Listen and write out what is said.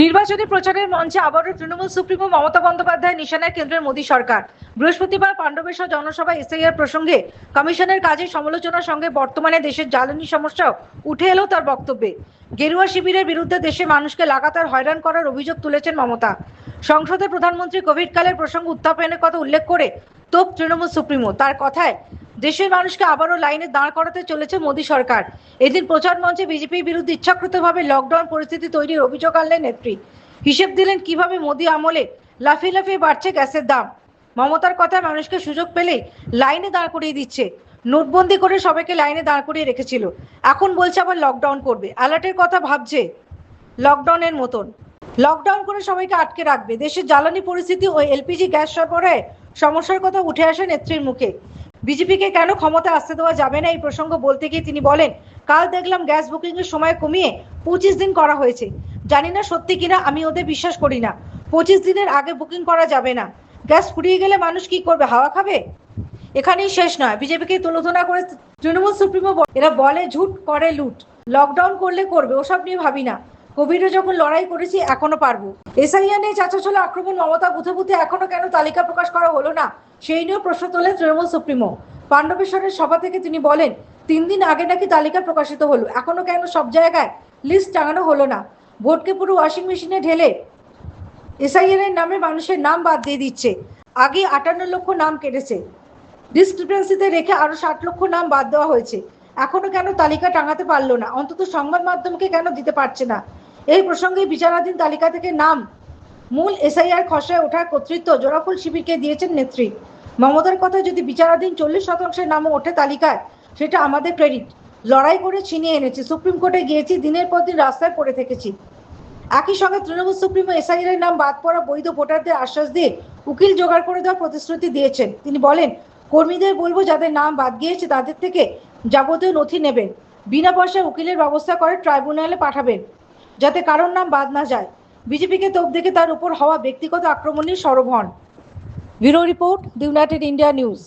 নির্বাচনী প্রচারের মঞ্চে আবারও তৃণমূল সুপ্রিমো মমতা বন্দ্যোপাধ্যায় নিশানায় কেন্দ্রের মোদী সরকার। বৃহস্পতিবার পাণ্ডবেশ্বর জনসভা এসআইআর প্রসঙ্গে কমিশনের কাজে সমালোচনার সঙ্গে বর্তমানে দেশের জ্বালানি সমস্যাও উঠে এলো তার বক্তব্যে। গেরুয়া শিবিরের বিরুদ্ধে দেশে মানুষকে লাগাতার হয়রান করার অভিযোগ তুলেছেন মমতা। সংসদে প্রধানমন্ত্রী কোভিডকালের প্রসঙ্গ উত্থাপনের কথা উল্লেখ করে তোপ তৃণমূল সুপ্রিমো। তার কথায় দেশের মানুষকে আবারও লাইনে দাঁড় করাতে চলেছে মোদী সরকার। এদিন প্রচার মঞ্চে বিজেপির বিরুদ্ধে ইচ্ছাকৃতভাবে লকডাউন পরিস্থিতি তৈরির অভিযোগ আনলেন নেত্রী। হিসেব দিলেন কিভাবে মোদী আমলে লাফিয়ে লাফিয়ে বাড়ছে গ্যাসের দাম। মমতার কথায় মানুষকে সুযোগ পেলেই লাইনে দাঁড় করিয়ে দিচ্ছে। নোটবন্দি করে সবাইকে লাইনে দাঁড় করিয়ে রেখেছিল, এখন বলছে আবার লকডাউন করবে। অ্যালার্টের কথা ভাবছে লকডাউনের মতন। লকডাউন করে সবাইকে আটকে রাখবে। দেশের জ্বালানি পরিস্থিতি ও এলপিজি গ্যাস সরবরাহে সমস্যার কথা উঠে আসে নেত্রীর মুখে। বিজেপিকে কেন ক্ষমতা আসতে দেওয়া যাবে না এই প্রসঙ্গ বলতে গিয়ে তিনি বলেন, কাল দেখলাম গ্যাস বুকিং এর সময় কমিয়ে 25 দিন করা হয়েছে। জানি না সত্যি কিনা, আমি ওদের বিশ্বাস করি না। 25 দিনের আগে বুকিং করা যাবে না। গ্যাস ফুরিয়ে গেলে মানুষ কি করবে, হাওয়া খাবে? এখানেই শেষ নয়, বিজেপিকে তুলনা করে তৃণমূল সুপ্রিমো এরা বলে ঝুট করে লুট। লকডাউন করলে করবে, ওসব নিয়ে ভাবি না। কোভিডে যখন লড়াই করেছি এখনো পারবো। এসআইআর নিয়ে চাচাছোলা আক্রমণ মমতা বুথে বুথে এখনো কেন তালিকা প্রকাশ করা হলো না, সেই নিয়েও প্রশ্ন তোলেন তৃণমূল সুপ্রিমো। পাণ্ডবেশ্বরের সভা থেকে তিনি বলেন, 3 দিন আগে নাকি তালিকা প্রকাশিত হলো, এখনো কেন সব জায়গায় লিস্ট টাঙানো হলো না? ভোটকে পুরো ওয়াশিং মেশিনে ঢেলে এসআইআর এর নামে মানুষের নাম বাদ দিয়ে দিচ্ছে। আগে 58 লক্ষ নাম কেটেছে, ডিসক্রিপেন্সিতে রেখে আরো 60 লক্ষ নাম বাদ দেওয়া হয়েছে। এখনো কেন তালিকা টাঙাতে পারলো না? অন্তত সংবাদ মাধ্যমকে কেন দিতে পারছে না? এই প্রসঙ্গে বিচারাধীন তালিকা থেকে নাম মূল এসআইআর খসড়ায় ওঠার কর্তৃত্ব জোড়াফুল শিবিরকে দিয়েছেন নেত্রী। মমতার কথা, যদি বিচারাধীন 40% নামও ওঠে তালিকায়, সেটা আমাদের ক্রেডিট। লড়াই করে ছিনিয়ে এনেছি, সুপ্রিম কোর্টে গিয়েছি, দিনের পর দিন রাস্তায় পড়ে থেকেছি। একই সঙ্গে তৃণমূল সুপ্রিমো এসআইআর এর নাম বাদ পড়া বৈধ ভোটারদের আশ্বাস দিয়ে উকিল জোগাড় করে দেওয়ার প্রতিশ্রুতি দিয়েছেন। তিনি বলেন, কর্মীদের বলবো যাদের নাম বাদ গিয়েছে তাদের থেকে যাবতীয় নথি নেবেন, বিনা পয়সায় উকিলের ব্যবস্থা করে ট্রাইব্যুনালে পাঠাবেন, যাতে কারোর নাম বাদ না যায়। বিজেপিকে তোপ দেখে তার উপর হওয়া ব্যক্তিগত আক্রমণের সরব হন। Bureau report, the United India news.